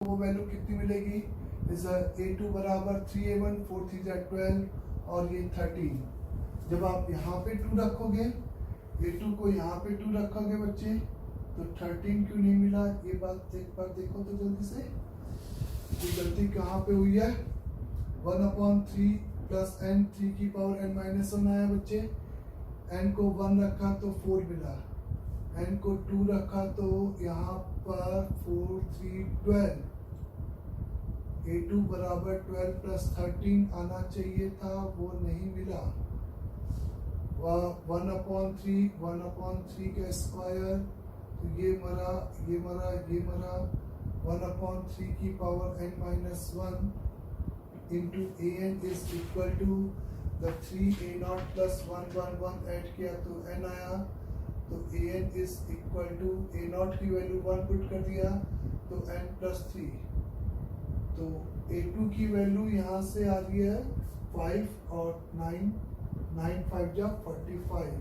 वो वैल्यू कितनी मिलेगी, इज a2 बराबर 3a1, 4 3 12 और ये 13। जब आप यहाँ पे 2 रखोगे, a2 को यहाँ पे 2 रखोगे बच्चे, तो 13 क्यों नहीं मिला, ये बात एक बार देखो तो जल्दी से। ये गलती कहाँ पे हुई है, 1/3 प्लस n 3 की पावर n माइनस 1 आया बच्चे। n को 1 रखा तो 4 मिला, n को 2 रखा तो यहाँ पर 4 3 12। a2 बराबर 12 प्लस 13 आना चाहिए था, वो नहीं मिला। 1/3 का स्क्वायर, तो ये मरा, ये मरा, ये मरा। 1/3 की power n minus 1 into an is equal to the 3a0 plus 1 1 1 add किया तो n आया, तो an is equal to a0 की वैल्यू 1 पुट कर दिया तो n प्लस 3। तो a2 की वैल्यू यहाँ से आ रही है 5 और 9, 9 5 जा 45।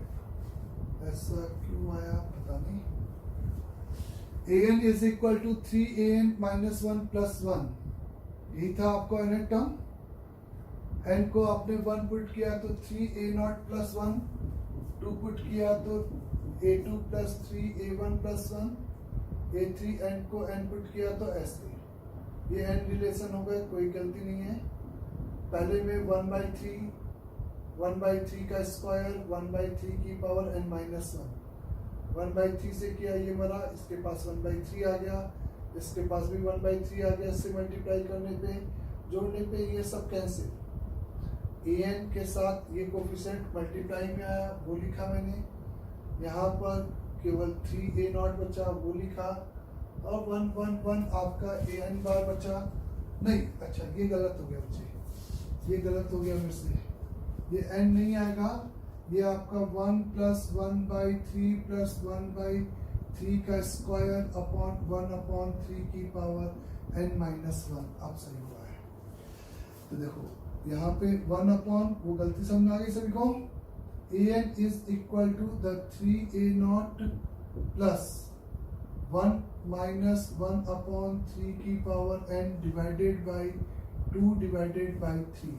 ऐसा क्यों आया पता नहीं। an is equal to 3an minus 1 plus 1, यही था आपको nth टर्म। n को आपने 1 पुट किया तो 3a0 प्लस 1, 2 पुट किया तो a2 plus 3a1 plus 1, a3 n को n पुट किया तो ऐसे। ये n रिलेशन हो गए, कोई गलती नहीं है। पहले में 1/3 का स्क्वायर 1/3 की पावर n माइनस 1, 1/3 से किया ये मरा, इसके पास 1/3 आ गया, इसके पास भी 1/3 आ गया। इससे मल्टीप्लाई करने पे, जोड़ने पे ये सब कैंसिल। an के साथ ये कोफिशिएंट मल्टीप्लाई में आया, वो लिखा मैंने। यहाँ पर केवल 3a0 बचा, वो लिखा। और 1 1 1 आपका an बार बचा नहीं। अच्छा ये गलत हो गया बच्चे, ये गलत हो गया मेरे से, ये n नहीं आएगा, ये आपका 1 प्लस 1/3 प्लस 1/3 का स्क्वायर अपॉन 1/3 की पावर n माइनस 1 अब सही हुआ है। तो देखो यहाँ पे 1 वो गलती समझ आ गई सभी को। an is equal to the 3a0 plus 1 minus 1/3 की power n divided by 2 divided by 3।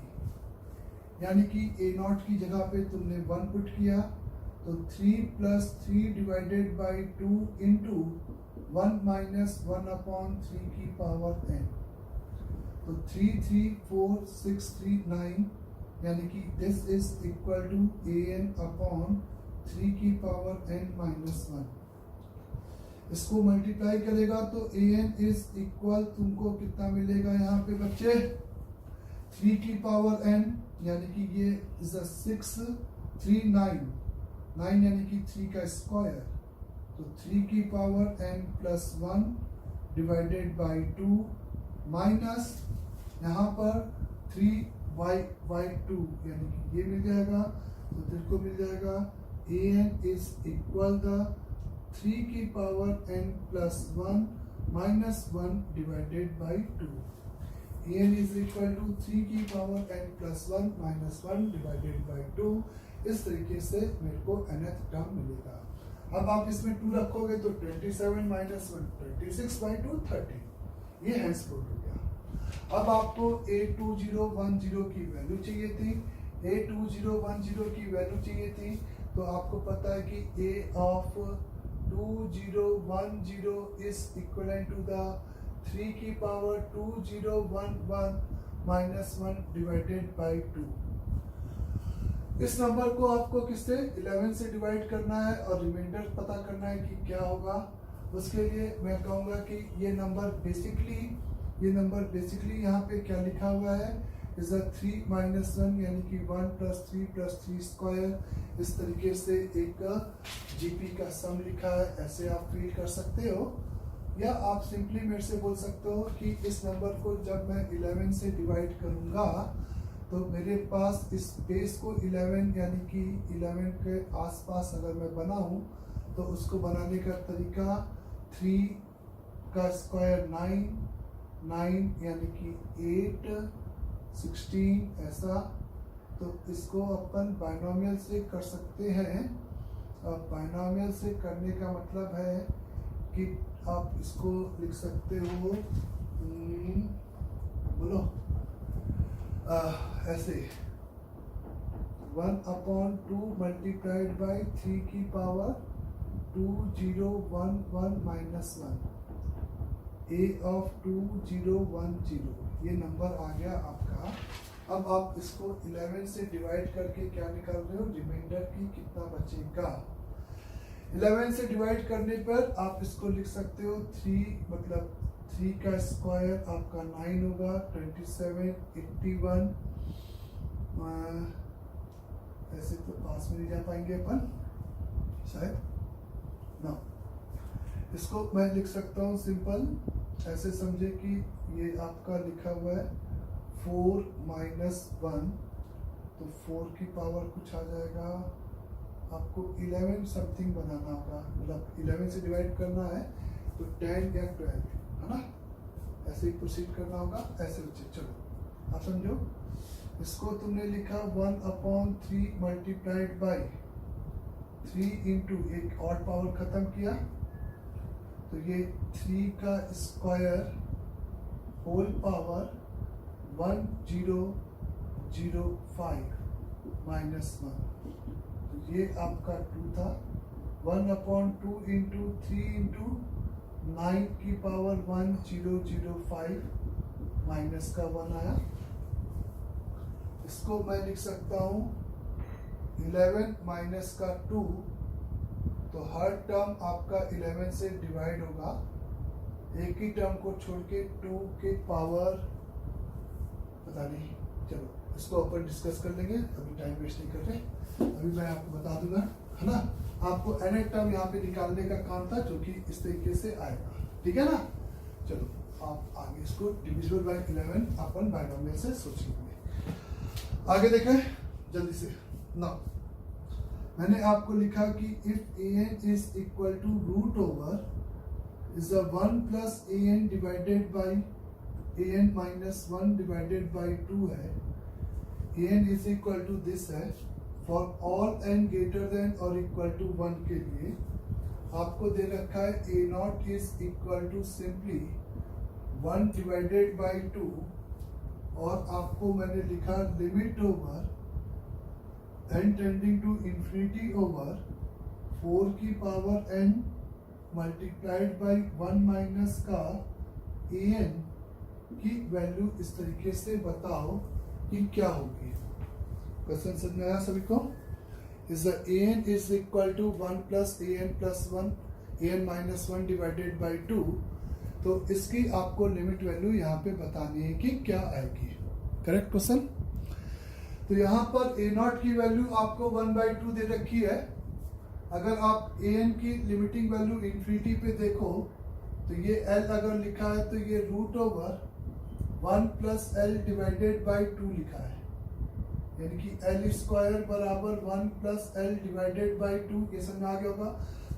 यानी कि a0 की जगह पे तुमने 1 पुट किया तो 3 plus 3 divided by 2 into 1 minus 1/3 की पावर n। तो 3 3 4 6 3 9, यानी कि this is equal to an upon 3 की पावर n माइनस 1। इसको मल्टीप्लाई करेगा तो an इज इक्वल तुमको कितना मिलेगा यहाँ पे बच्चे, 3 की पावर n, यानी कि ये इज 6 3 9, 9 यानी कि 3 का स्क्वायर, तो 3 की power n plus 1 divided by 2 minus यहाँ पर 3y/2, यानी कि ये मिल जाएगा। तो तेरे को मिल जाएगा an इज इक्वल द 3 की power n plus 1 minus 1 divided by 2। an is equal to 3 की power n plus 1 minus 1 divided by 2। इस तरीके से मेरे को nth टर्म मिलेगा। अब आप इसमें 2 रखोगे तो 27 माइनस 1 26/2 30। ये हैंस प्रूफ हो गया। अब आपको a2010 की वैल्यू चाहिए थी, a2010 की वैल्यू चाहिए थी, तो आपको पता है कि a of 2010 is equivalent to the 3 की पावर 2011 माइनस 1 डिवाइडेड बाई 2। इस नंबर को आपको किससे 11 से डिवाइड करना है और रिमाइंडर पता करना है कि क्या होगा। उसके लिए मैं कहूँगा कि ये नंबर बेसिकली यहाँ पे क्या लिखा हुआ है, इज 3 माइनस 1, यानी कि 1 प्लस 3 प्लस 3 स्क्वायर। इस तरीके से एक जीपी का सम लिखा है, ऐसे आप फील कर सकते हो। या आप सिंपली मेरे से बोल सकते हो कि इस नंबर को जब मैं 11 से डिवाइड करूंगा तो मेरे पास इस बेस को 11 यानी कि 11 के आसपास अगर मैं बनाऊं तो उसको बनाने का तरीका 3 का स्क्वायर 9, 9 यानी कि 8, 16 ऐसा। तो इसको अपन बाइनोमियल से कर सकते हैं। अब बाइनोमियल से करने का मतलब है कि आप इसको लिख सकते हो ऐसे 1/2 मल्टीप्लाइड बाई 3 की पावर 2011 माइनस 1 a ऑफ 2010 ये नंबर आ गया आपका। अब आप इसको 11 से डिवाइड करके क्या निकाल रहे हो, रिमाइंडर की कितना बचेगा। 11 से डिवाइड करने पर आप इसको लिख सकते हो 3 मतलब 3 का स्क्वायर आपका 9 होगा, 27 81 ऐसे तो पास में नहीं जा पाएंगे अपन शायद ना। इसको मैं लिख सकता हूँ सिंपल ऐसे समझे कि ये आपका लिखा हुआ है 4 माइनस 1 तो 4 की पावर कुछ आ जाएगा आपको 11 समथिंग बनाना होगा, मतलब 11 से डिवाइड करना है तो 10 या 12 है ना, ऐसे ही प्रोसीड करना होगा ऐसे बच्चे। चलो आप समझो, इसको तुमने लिखा 1/3 मल्टीप्लाइड बाई 3 इंटू एक ऑड पावर खत्म किया तो ये 3 का स्क्वायर होल पावर 1005 माइनस 1 तो ये आपका 2 था। 1/2 इंटू 3 इंटू 9 की पावर 1005 माइनस का 1 आया। इसको मैं लिख सकता हूँ 11 माइनस का 2 तो हर टर्म आपका 11 से डिवाइड होगा, एक ही टर्म को छोड़ के 2 के पावर पता नहीं। चलो इसको अपन डिस्कस कर लेंगे, अभी टाइम वेस्ट नहीं कर रहे, अभी मैं आपको बता दूंगा है ना। आपको nth टर्म यहाँ पे निकालने का काम था जो कि इस तरीके से आएगा, ठीक है ना। चलो आप आगे इसको डिविजिबल बाय 11 अपन बाइनोमियल से सोचेंगे। आगे देखें जल्दी से ना, मैंने आपको लिखा कि if an is equal to root over is the 1 plus an divided by an minus 1 divided by 2 है, an is equal to this है for all n greater than और इक्वल टू 1 के लिए। आपको दे रखा है a nought is equal to simply 1 divided by 2 और आपको मैंने लिखा limit over n tending to infinity over 4 की power n multiplied by 1 minus का an की वैल्यू इस तरीके से बताओ कि क्या होगी। क्वेश्चन समझ में आया सभी को। Is the an is equal to 1 plus an plus 1 an minus 1 divided by 2 तो इसकी आपको लिमिट वैल्यू यहाँ पे बतानी है कि क्या आएगी। Correct question. तो यहाँ पर a नॉट की वैल्यू आपको 1/2 दे रखी है। अगर आप an की लिमिटिंग वैल्यू इंफिनिटी पे देखो तो ये l अगर लिखा है तो ये root over 1 plus l divided by 2 लिखा है, यानी कि l स्क्वायर बराबर 1 प्लस l डिवाइडेड बाई 2। ये समझ में आ गया होगा।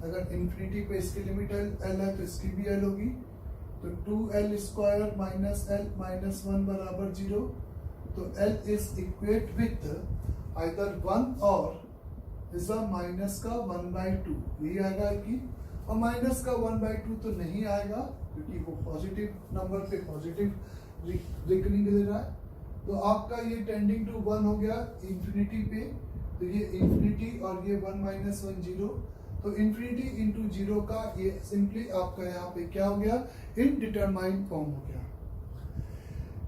अगर इंफिनिटी पे इसकी लिमिट l है तो इसकी भी l होगी, तो 2l square minus l minus 1 बराबर 0। तो l is equate with either 1 और इज माइनस का 1/2 यही आएगा कि, और माइनस का 1/2 तो नहीं आएगा क्योंकि वो पॉजिटिव नंबर पे पॉजिटिव रिकनिंग दे रहा है। तो आपका ये टेंडिंग टू 1 हो गया इंफिनिटी पे, तो ये इंफिनिटी और ये 1 माइनस 1 0, तो इंफिनिटी इंटू 0 का ये सिंपली आपका यहाँ पे क्या हो गया, इनडिटरमाइंड फॉर्म हो गया।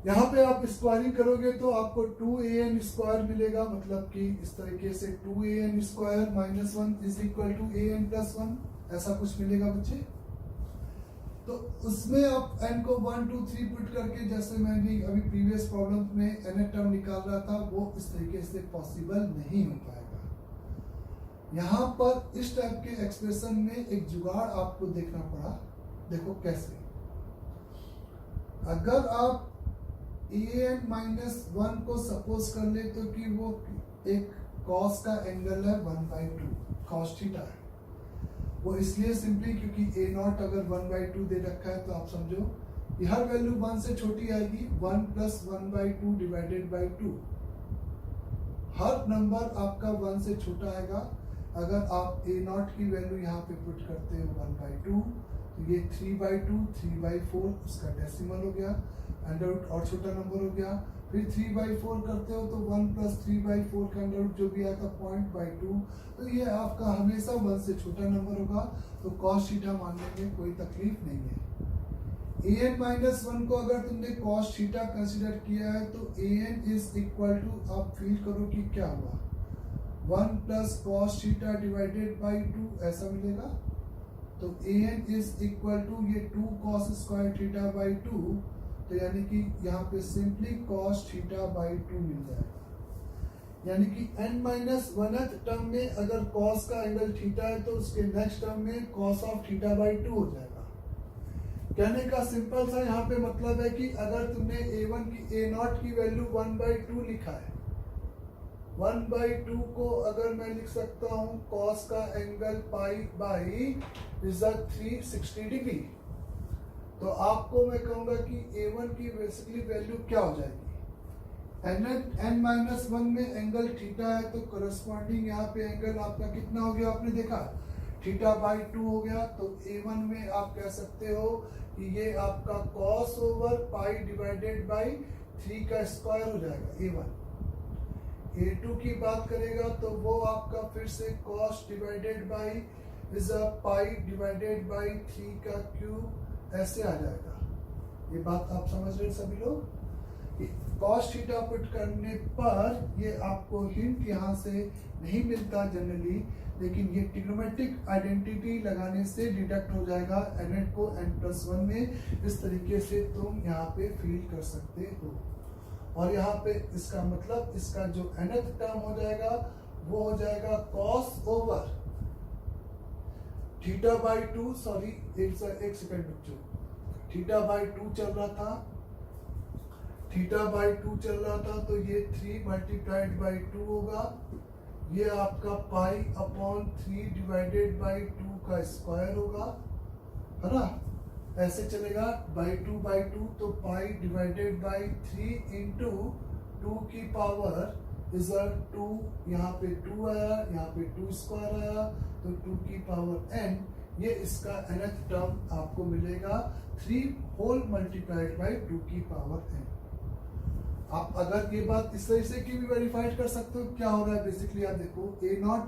यहाँ पे आप स्क्वायरिंग करोगे तो आपको 2an स्क्वायर मिलेगा, मतलब कि इस तरीके से 2an square minus 1 is equal to an plus 1 ऐसा कुछ मिलेगा बच्चे। तो उसमें आप n को 1 2 3 पुट करके, जैसे मैंने अभी प्रीवियस प्रॉब्लम में n टर्म निकाल रहा था, वो इस तरीके से पॉसिबल नहीं हो पाएगा। यहाँ पर इस टाइप के एक्सप्रेशन में एक जुगाड़ आपको देखना पड़ा। देखो कैसे, अगर आप an माइनस 1 को सपोज कर ले तो कि वो एक कॉस का एंगल है 1/2 कॉस थीटा है। वो इसलिए सिंपली क्योंकि a नॉट अगर 1/2 दे रखा है तो आप समझो कि हर वैल्यू 1 से छोटी आएगी, 1 plus 1/2 divided by 2। Her number आपका 1 से छोटा आएगा। अगर आप a नॉट की वैल्यू यहाँ पे पुट करते हो 1/2 तो ये 3/2 3/4 उसका डेसिमल हो गया, अंडर रूट और छोटा नंबर हो गया, फिर 3/4 करते हो तो 1 प्लस 3/4 का अंडर रूट जो भी आया था 0.2, तो ये आपका हमेशा 1 से छोटा नंबर होगा, तो cos थीटा मानने में कोई तकलीफ नहीं है। an-1 को अगर तुमने cos थीटा कंसिडर किया है तो an इज इक्वल टू, आप फील करो कि क्या हुआ, 1 plus cos theta divided by 2 ऐसा मिलेगा। तो an इज इक्वल टू ये 2 cos स्क्वायर थीटा बाई 2, तो यानी कि यहाँ पे सिंपली cos थीटा बाई 2 मिल जाएगा। यानी कि n-1th टर्म में अगर cos का एंगल थीटा है तो उसके नेक्स्ट टर्म में cos ऑफ थीटा बाई 2 हो जाएगा। कहने का सिंपल सा यहाँ पे मतलब है कि अगर तुमने a1 की a0 की वैल्यू 1/2 लिखा है, 1/2 को अगर मैं लिख सकता हूँ cos का angle pi by is 360 degree, तो आपको मैं कहूंगा कि a1 की बेसिकली वैल्यू क्या हो जाएगी, n-1 में एंगल थीटा है तो करस्पॉन्डिंग यहाँ पे एंगल आपका कितना हो गया, आपने देखा थीटा बाई 2 हो गया। तो a1 में आप कह सकते हो कि ये आपका cos over pi divided by 3 का स्क्वायर हो जाएगा a1। a2 की बात करेगा तो वो आपका फिर से cos divided by is pi divided by 3 का क्यूब ऐसे आ जाएगा। ये बात आप समझ रहे सभी लोग। cos थीटा पुट करने पर ये आपको हिंट यहाँ से नहीं मिलता जनरली, लेकिन ये ट्रिग्नोमेट्रिक आइडेंटिटी लगाने से डिडक्ट हो जाएगा n को n+1 में। इस तरीके से तुम यहाँ पे फील कर सकते हो। और यहाँ पे इसका मतलब इसका जो nth टर्म हो जाएगा वो हो जाएगा cos over theta by 2, sorry एक सेकंड बच्चों, थीटा बाई 2 चल रहा था, थीटा बाई 2 चल रहा था तो ये 3 मल्टीप्लाइड बाई 2 होगा, ये आपका पाई अपॉन 3 डिवाइडेड बाई 2 का स्क्वायर होगा, है ना, ऐसे चलेगा बाई 2 तो पाई डिवाइडेड बाई 3 इंटू 2 की पावर इज 2, यहाँ पे 2 आया, यहाँ पे 2 स्क्वायर आया तो 2 की पावर n, ये इसका nth टर्म आपको मिलेगा 3 होल मल्टीप्लाइड बाई 2 की पावर n। आप अगर ये बात इस तरह से की भी वेरीफाइड कर सकते हो, क्या हो रहा है बेसिकली आप देखो a0,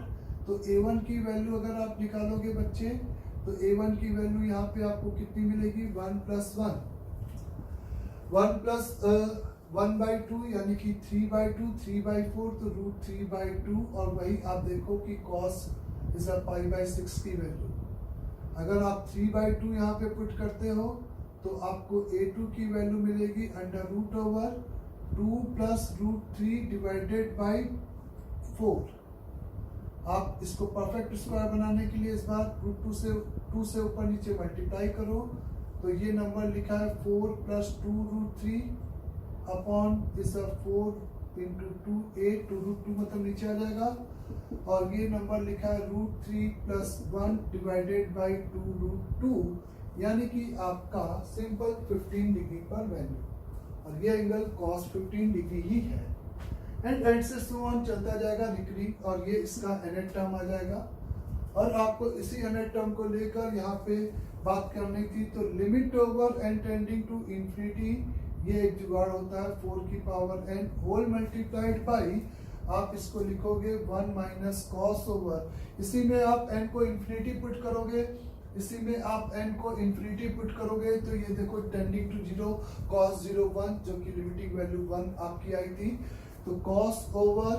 तो a1 की वैल्यू अगर आप निकालोगे बच्चे तो a1 की वैल्यू यहाँ पे आपको कितनी मिलेगी, 1 प्लस 1/2 यानी कि 3/2, 3/4 तो √3/2, और वही आप देखो कि cos इज π/6 की वैल्यू, अगर आप 3/2 यहाँ पे पुट करते हो तो आपको a2 की वैल्यू मिलेगी under root over 2 plus √3 divided by 4। आप इसको परफेक्ट स्क्वायर बनाने के लिए इस बार √2 से ऊपर नीचे मल्टीप्लाई करो, तो ये नंबर लिखा है 4 प्लस 2 √3 अपॉन इस 4 इंटू 2 8 2 √2 मतलब नीचे आ जाएगा, और ये नंबर लिखा है √3 प्लस 1 डिवाइडेड बाई 2 √2, यानी कि आपका सिंपल 15 डिग्री पर वैल्यू, और ये एंगल cos 15 डिग्री ही है। एंड से सो ऑन चलता जाएगा रिकरिंग, और ये इसका nth टर्म आ जाएगा। और आपको इसी nth टर्म को लेकर यहाँ पे बात करनी थी, तो limit over n tending to infinity, ये एक जुगाड़ होता है 4 की power n whole multiplied by, आप इसको लिखोगे 1 माइनस कॉस ओवर, इसी में आप n को इंफिनिटी पुट करोगे, इसी में आप n को इंफिनिटी पुट करोगे तो ये देखो टेंडिंग टू 0 cos 0 1, जो कि लिमिटिंग वैल्यू 1 आपकी आई थी, तो cos over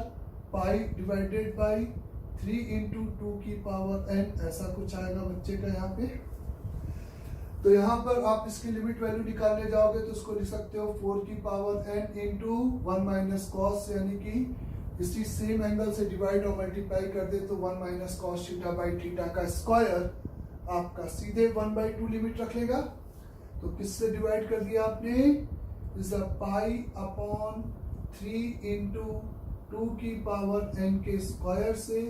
pi divided by 3 into 2 की पावर n, ऐसा कुछ आएगा बच्चे का यहाँ पे। तो यहाँ पर आप इसकी लिमिट वैल्यू निकालने जाओगे तो उसको लिख सकते हो 4 की power n into 1 minus cos, यानी कि इसी सेम एंगल से डिवाइड और मल्टीप्लाई कर दे तो 1 minus cos theta by theta का स्क्वायर आपका सीधे 1/2 लिमिट रख लेगा। तो किससे डिवाइड कर दिया आपने, इज पाई अपॉन 3 इंटू 2 की पावर n के स्क्वायर से,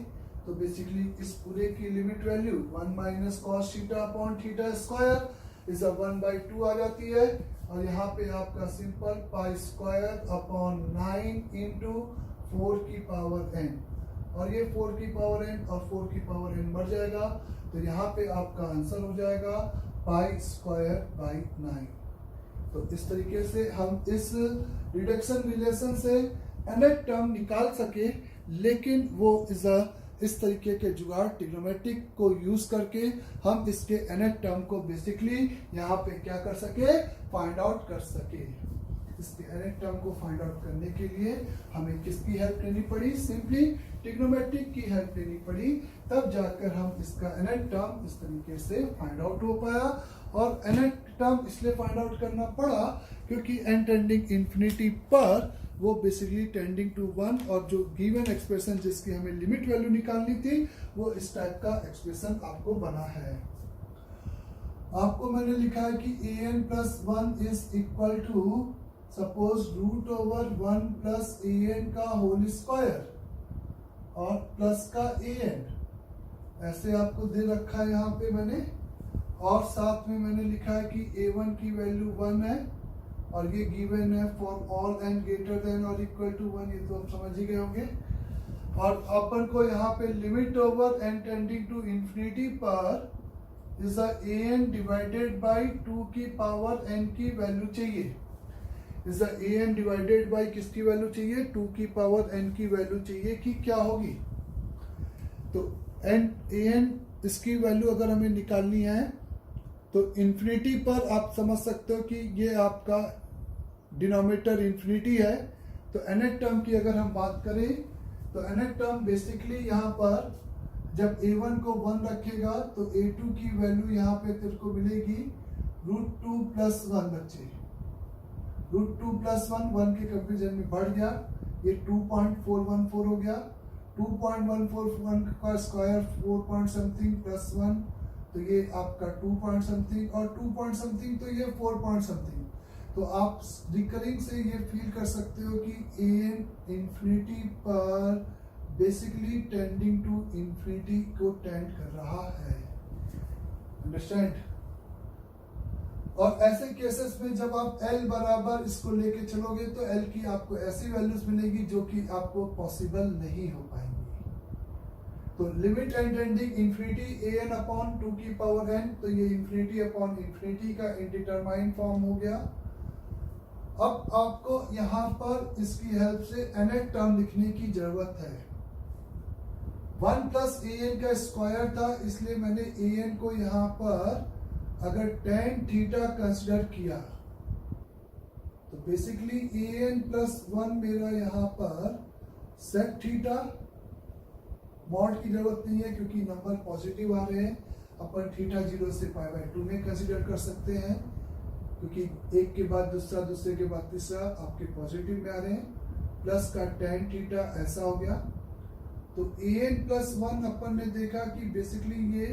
तो बेसिकली इस पूरे की limit value 1 minus cos theta upon theta square is 1/2 आ जाती है, और यहाँ पे आपका simple pi square upon 9 into 4 की पावर n, और ये 4 की पावर n और 4 की पावर n मर जाएगा, तो यहाँ पे आपका आंसर हो जाएगा पाई स्क्वायर बाई 9। तो इस तरीके से हम इस रिडक्शन रिलेशन से nth टर्म निकाल सके, लेकिन वो इस तरीके के जुगाड़ ट्रिग्नोमेट्रिक को यूज करके हम इसके nth टर्म को बेसिकली यहाँ पे क्या कर सके, फाइंड आउट कर सके। इसके nth टर्म को फाइंड आउट करने के लिए हमें किसकी हेल्प लेनी पड़ी, सिंपली ट्रिग्नोमेट्रिक की हेल्प लेनी पड़ी, तब जाकर हम इसका nth टर्म इस तरीके से फाइंड आउट हो पाया। और nth टर्म इसलिए फाइंड आउट करना पड़ा क्योंकि n टेंडिंग इंफिनिटी पर वो बेसिकली टेंडिंग टू 1, और जो गिवन एक्सप्रेशन जिसकी हमें लिमिट वैल्यू निकालनी थी वो इस टाइप का एक्सप्रेशन आपको बना है। आपको मैंने लिखा है कि an plus 1 is equal to suppose root over 1 plus an का होल स्क्वायर और प्लस का an, ऐसे आपको दे रखा है यहाँ पे मैंने, और साथ में मैंने लिखा है कि a1 की वैल्यू 1 है और ये गिवन है for all n greater than और इक्वल टू 1, ये तो आप समझ ही गए होंगे। और अपन को यहाँ पे limit over n tending to infinity पर इज an डिवाइडेड बाय 2 की पावर n की वैल्यू चाहिए। इज an डिवाइडेड बाय किसकी वैल्यू चाहिए, 2 की पावर n की वैल्यू चाहिए कि क्या होगी। तो an इसकी वैल्यू अगर हमें निकालनी है तो इंफिनिटी पर आप समझ सकते हो कि ये आपका डिनोमिनेटर इंफिनिटी है। तो nth टर्म की अगर हम बात करें तो nth टर्म बेसिकली यहाँ पर जब a1 को 1 रखेगा तो a2 की वैल्यू यहाँ पे तेरे को मिलेगी √2 प्लस 1 बच्चे। √2 प्लस 1 के कंपेरिजन में बढ़ गया, ये 2.414 हो गया। 2.141 का स्क्वायर 4 पॉइंट समथिंग प्लस 1, तो ये आपका 2 पॉइंट समथिंग, और 2 पॉइंट समथिंग तो ये 4 पॉइंट समथिंग। तो आप रिकरिंग से ये फील कर सकते हो कि an इंफिनिटी पर बेसिकली टेंडिंग टू इंफिनिटी को टेंड कर रहा है। अंडरस्टैंड। और ऐसे केसेस में जब आप L बराबर इसको लेके चलोगे तो L की आपको ऐसी वैल्यूज मिलेगी जो कि आपको पॉसिबल नहीं हो पाएंगी। तो limit n tending infinity an upon 2 की पावर n, तो ये इंफिनिटी अपॉन इंफिनिटी का इंडिटरमाइंड फॉर्म हो गया। अब आपको यहाँ पर इसकी हेल्प से nth टर्म लिखने की जरूरत है। 1 प्लस an का स्क्वायर था, इसलिए मैंने an को यहाँ पर अगर tan थीटा कंसिडर किया तो बेसिकली an प्लस 1 मेरा यहाँ पर सेक थीटा, मॉड की जरूरत नहीं है क्योंकि नंबर पॉजिटिव आ रहे हैं, अपन थीटा 0 से π/2 में कंसिडर कर सकते हैं क्योंकि एक के बाद दूसरा, दूसरे के बाद तीसरा आपके पॉजिटिव में आ रहे हैं। प्लस का tan थीटा ऐसा हो गया। तो an प्लस 1 अपन ने देखा कि बेसिकली ये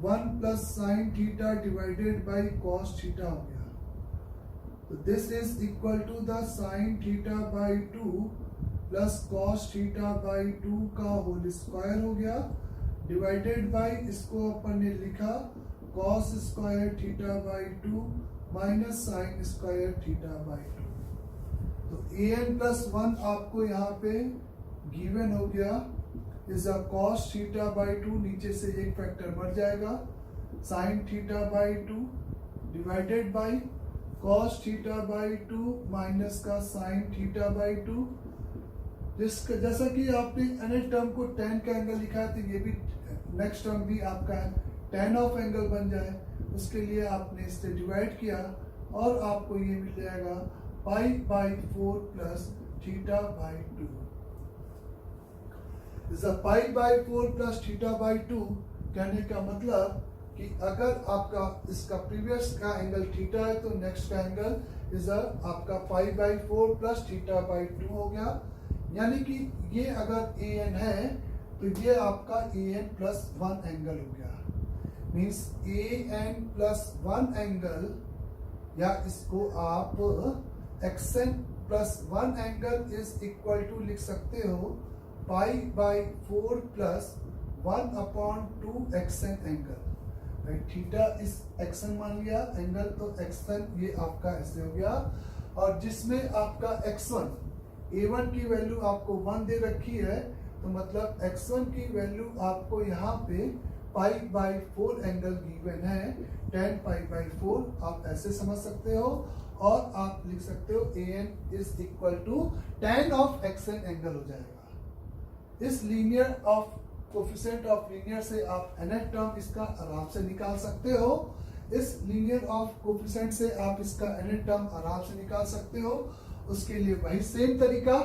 1 plus sine theta divided by cos theta हो गया। तो this is equal to the sine theta by 2 plus cos theta by 2 का होल स्क्वायर हो गया, डिवाइडेड बाय इसको अपन ने लिखा cos square theta by 2 minus sine square theta by 2। तो an प्लस 1 आपको यहाँ पे गिवन हो गया is a cos theta by 2, नीचे से एक फैक्टर बढ़ जाएगा, sign theta by 2 divided by cos theta by 2 minus का साइन थीटा बाय 2। जिसका जैसा कि आपने nth टर्म को tan का एंगल लिखा है तो ये भी नेक्स्ट टर्म भी आपका tan ऑफ एंगल बन जाए, उसके लिए आपने इससे डिवाइड किया और आपको ये मिल जाएगा π/4 plus theta by 2। π/4 plus theta by 2 कहने का मतलब कि अगर आपका इसका प्रीवियस का एंगल थीटा है तो नेक्स्ट का एंगल इज आपका π/4 प्लस थीटा बाय 2 हो गया। यानी कि ये अगर an है तो ये आपका an प्लस 1 एंगल हो गया। मीन्स an प्लस 1 एंगल, या इसको आप xn plus 1 angle is equal to लिख सकते हो π/4 plus 1/2 xn angle. Right, theta इस xn मान लिया, एंगल तो xn ये आपका ऐसे हो गया। और जिसमें आपका x1 a1 की वैल्यू आपको 1 दे रखी है, तो मतलब x1 की वैल्यू आपको यहाँ पे π/4 एंगल गिवन है, tan π/4 आप ऐसे समझ सकते हो। और आप लिख सकते हो an is equal to tan of xn angle हो जाएगा। इस linear of coefficient of linear से आप nth टर्म इसका आराम से निकाल सकते हो। इस लीनियर ऑफ कोफिशिएंट से आप इसका nth टर्म आराम से निकाल सकते हो। उसके लिए वही सेम तरीका,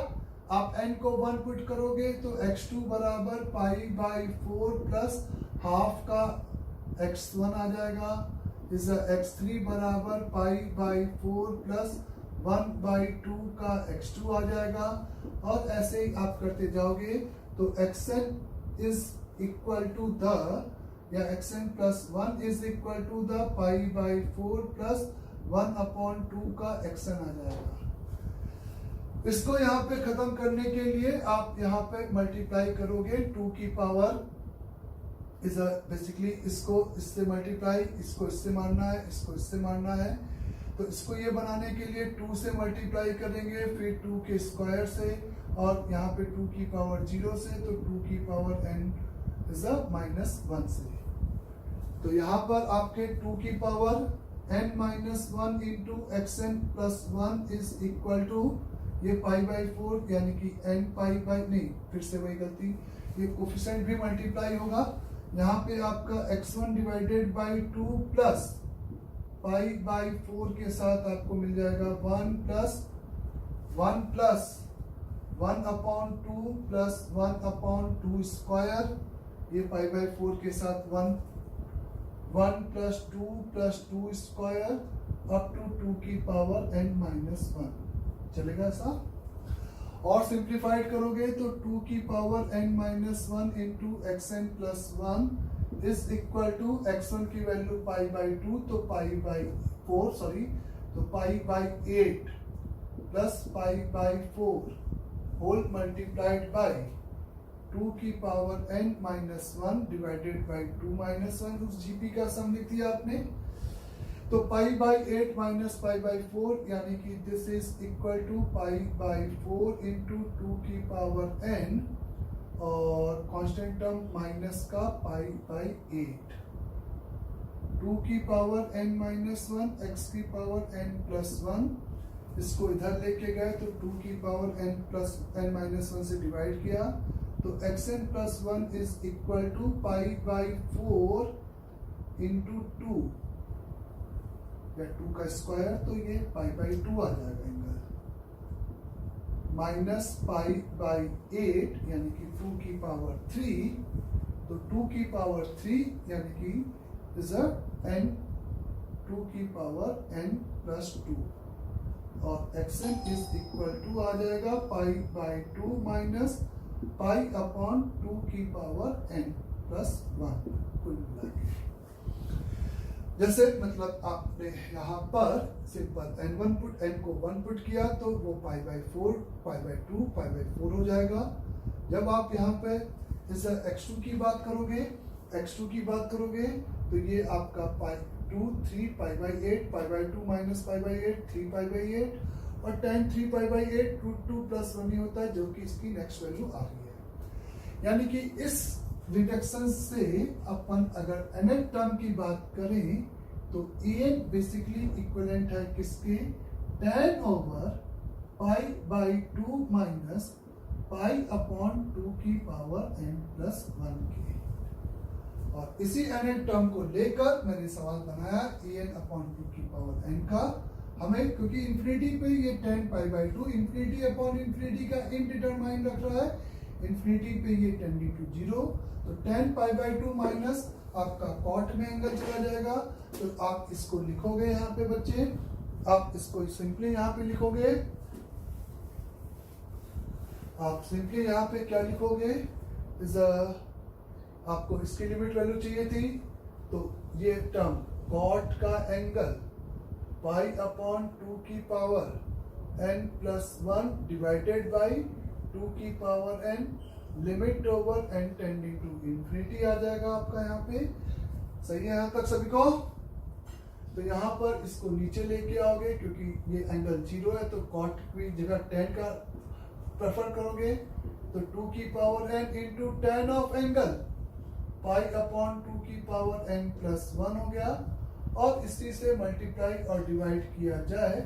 आप n को 1 पुट करोगे तो x2 बराबर पाई बाई 4 प्लस हाफ का x1 आ जाएगा, इस x3 बराबर पाई बाई 4 प्लस 1 बाई 2 का x2 आ जाएगा। और ऐसे ही आप करते जाओगे तो xn is equal to the या xn plus 1 is equal to the pi by 4 plus 1 upon 2 का xn आ जाएगा। इसको यहाँ पे खत्म करने के लिए आप यहाँ पे मल्टीप्लाई करोगे 2 की पावर इज बेसिकली इसको इससे मल्टीप्लाई, इसको इससे मारना है, इसको इससे मारना है। तो इसको ये बनाने के लिए 2 से मल्टीप्लाई करेंगे, फिर 2 के स्क्वायर से, और यहाँ पे 2 की पावर 0 से, तो 2 की पावर n इज -1 से। तो यहाँ पर आपके 2 की power n-1 into xn plus 1 is equal to ये पाई बाई 4 यानी कि n पाई बाई, नहीं फिर से वही गलती, ये कोफिशिएंट भी मल्टीप्लाई होगा। यहाँ पे आपका x1 divided by 2 plus pi by 4 के साथ आपको मिल जाएगा 1 plus 1 upon 2 plus 1 upon 2 square, ये पाई बाई 4 के साथ 1 प्लस 2 स्क्वायर अप टू 2 की पावर n-1 चलेगा ऐसा। और सिंप्लीफाइड करोगे तो 2 की power n-1 into xn plus 1 is equal to x1 की वैल्यू पाई बाई 2 तो पाई बाई 4 सॉरी, तो pi by 8 plus pi by 4 whole multiplied by 2 की पावर n-1 डिवाइडेड बाई 2-1, उस जीपी का सम लिख दिया आपने। तो pi by 8 minus pi by 4 यानी कि this is equal to pi by 4 into 2 की पावर n और कांस्टेंट टर्म माइनस का पाई बाई 8, 2 की पावर n-1 x की पावर n प्लस 1, इसको इधर लेके गए तो 2 की पावर n-1 से डिवाइड किया तो xn plus 1 is equal to pi by 4 into 2 या 2 का स्क्वायर, तो ये पाई बाई 2 आ जाएगा एंगल, माइनस पाई बाई 8 यानी कि 2 की पावर 3, तो 2 की पावर 3 यानी कि इज n 2 की पावर n प्लस 2 और xn इज इक्वल टू आ जाएगा पाई बाई 2 माइनस पाई अपॉन 2 की पावर n प्लस 1 कुल मिला के। जैसे मतलब आपने यहाँ पर सिंपल n1 पुट, n को 1 पुट किया तो वो पाई by 4 pi by 2 pi by 4 हो जाएगा। जब आप यहाँ पे इस x2 की बात करोगे तो ये आपका pi 2 3 pi by 8 pi by 2 minus pi by 8 3 pi by 8 और tan 3 pi by 8 root 2 plus 1 ही होता है, जो कि इसकी नेक्स्ट वैल्यू आ रही है। यानी कि इस रिडक्शन से अपन अगर nth टर्म की बात करें तो an बेसिकली इक्विवेलेंट है किसके, tan over pi by 2 minus pi upon 2 की पावर n प्लस 1 के। और इसी nth टर्म को लेकर मैंने सवाल बनाया an अपॉन 2 की पावर n का। हमें क्योंकि इंफिनिटी पे ये tan pi by 2 infinity upon infinity का इनडिटरमाइन रख रहा है, इंफिनिटी पे ये टेंडिंग टू 0, तो tan पाई बाई 2 माइनस आपका कॉट में एंगल चला जाएगा। तो आप इसको लिखोगे यहाँ पे बच्चे, आप इसको सिंपली यहाँ पे लिखोगे, आप सिंपली यहाँ पे क्या लिखोगे, इज आपको इसकी लिमिट वैल्यू चाहिए थी, तो ये टर्म कॉट का एंगल पाई अपॉन 2 की power n plus 1 divided by 2 की power n limit over n tending to infinity आ जाएगा आपका यहाँ पे। सही है यहाँ तक सभी को? तो यहाँ पर इसको नीचे लेके आओगे क्योंकि ये एंगल 0 है, तो कॉट की जगह tan का प्रेफर करोगे, तो 2 की power n into tan of angle pi upon 2 की पावर n प्लस 1 हो गया। और इसी से मल्टीप्लाई और डिवाइड किया जाए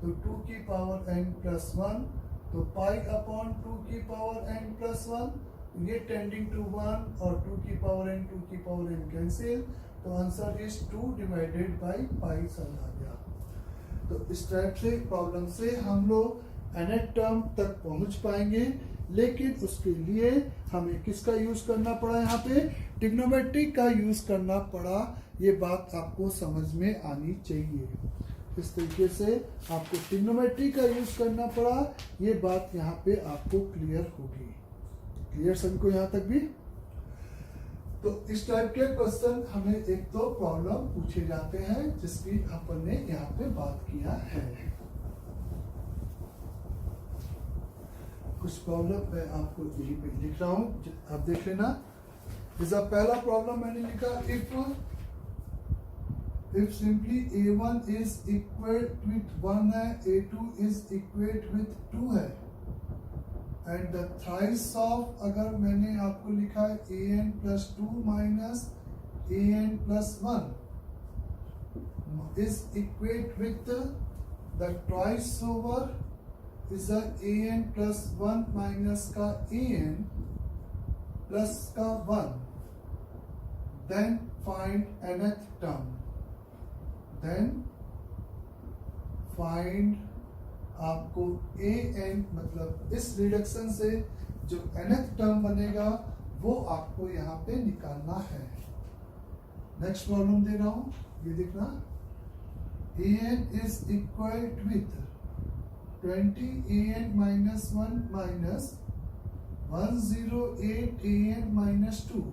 तो 2 की पावर n प्लस 1, तो पाई अपॉन 2 की पावर n प्लस 1, ये टेंडिंग टू 1 और 2 की पावर n कैंसिल, तो answer is 2 divided by pi सन आ गया। तो इस टाइप से प्रॉब्लम से हम लोग nth टर्म तक पहुंच पाएंगे, लेकिन उसके लिए हमें किसका यूज करना पड़ा, यहाँ पे ट्रिग्नोमेट्री का यूज करना पड़ा। ये बात आपको समझ में आनी चाहिए। इस तरीके से आपको ट्रिग्नोमेट्री का यूज करना पड़ा, ये बात यहाँ पे आपको क्लियर होगी। क्लियर सभी को यहाँ तक भी? तो इस टाइप के क्वेश्चन हमें एक दो प्रॉब्लम पूछे जाते हैं जिसकी अपन ने यहाँ पे बात किया है। कुछ प्रॉब्लम मैं आपको यहीं पे लिख रहा हूँ, आप देख लेना। जैसा पहला प्रॉब्लम मैंने लिखा, if simply a1 is equate with 1 है, a2 is equate with 2 है, and the thrice of, अगर मैंने आपको लिखा है an plus 2 minus an plus 1 is equate with the twice over is a an plus 1 minus का an plus का 1, then find nth term, then find आपको an, मतलब इस रिडक्शन से जो nth टर्म बनेगा वो आपको यहाँ पे निकालना है। नेक्स्ट प्रॉब्लम दे रहा हूँ, ये देखना। an is equal with 20 an minus 1 minus 108 an minus 2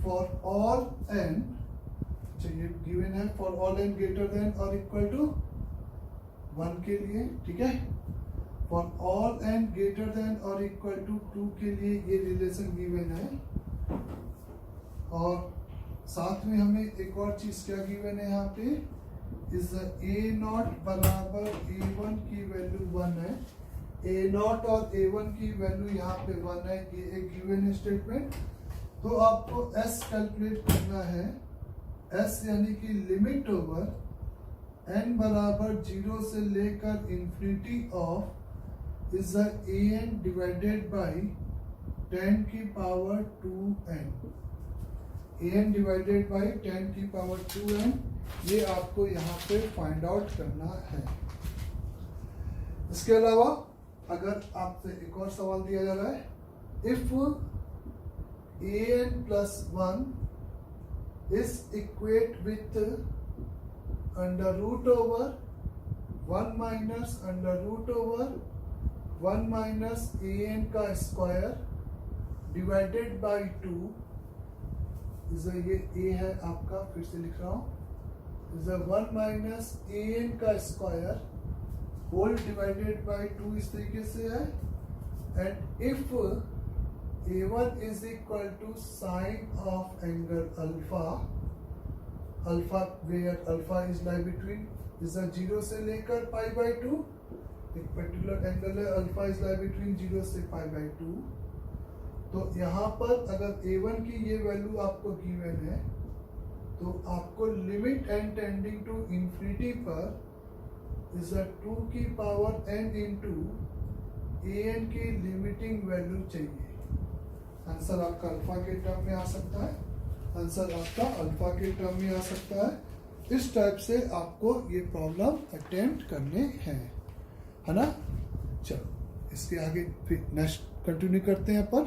for all n, ये गिवन है, for all n greater than or equal to 1 के लिए, ठीक है। for all n greater than or equal to 2 के लिए ये रिलेशन गिवन है, और साथ में हमें एक और चीज क्या गिवन है यहाँ पे, इस a0 बराबर a1 की वैल्यू 1 है, a0 और a1 की वैल्यू यहाँ पे 1 है, ये एक गिवन स्टेटमेंट। तो आपको s कैलकुलेट करना है, s यानी कि लिमिट ओवर n बराबर 0 से लेकर infinity of is an divided by 10 की power 2n, an divided by 10 की पावर 2n, ये आपको यहाँ पे फाइंड आउट करना है। इसके अलावा अगर आपसे एक और सवाल दिया जा रहा है, if an plus 1 is equate with under root over 1 minus under root over 1 minus an का स्क्वायर डिवाइडेड बाई 2, ये a है आपका, फिर से लिख रहा हूँ, 1 माइनस an का स्क्वायर होल डिवाइडेड बाई 2 इस तरीके से है। And if a1 is equal to sine of angle alpha, alpha where alpha is lie between 0 से लेकर पाई बाई 2, एक पर्टिकुलर एंगल है, अल्फा इज लाई बिटवीन 0 से पाई बाई 2। तो यहाँ पर अगर a1 की ये वैल्यू आपको गिवन है, तो आपको limit n tending to infinity पर इज 2 की पावर n इंटू an की लिमिटिंग वैल्यू चाहिए। आंसर आपका अल्फा के टर्म में आ सकता है, आंसर आपका अल्फा के टर्म में आ सकता है। इस टाइप से आपको ये प्रॉब्लम अटेम्प्ट करने हैं, है ना। चलो इसके आगे फिर नेक्स्ट कंटिन्यू करते हैं अपन।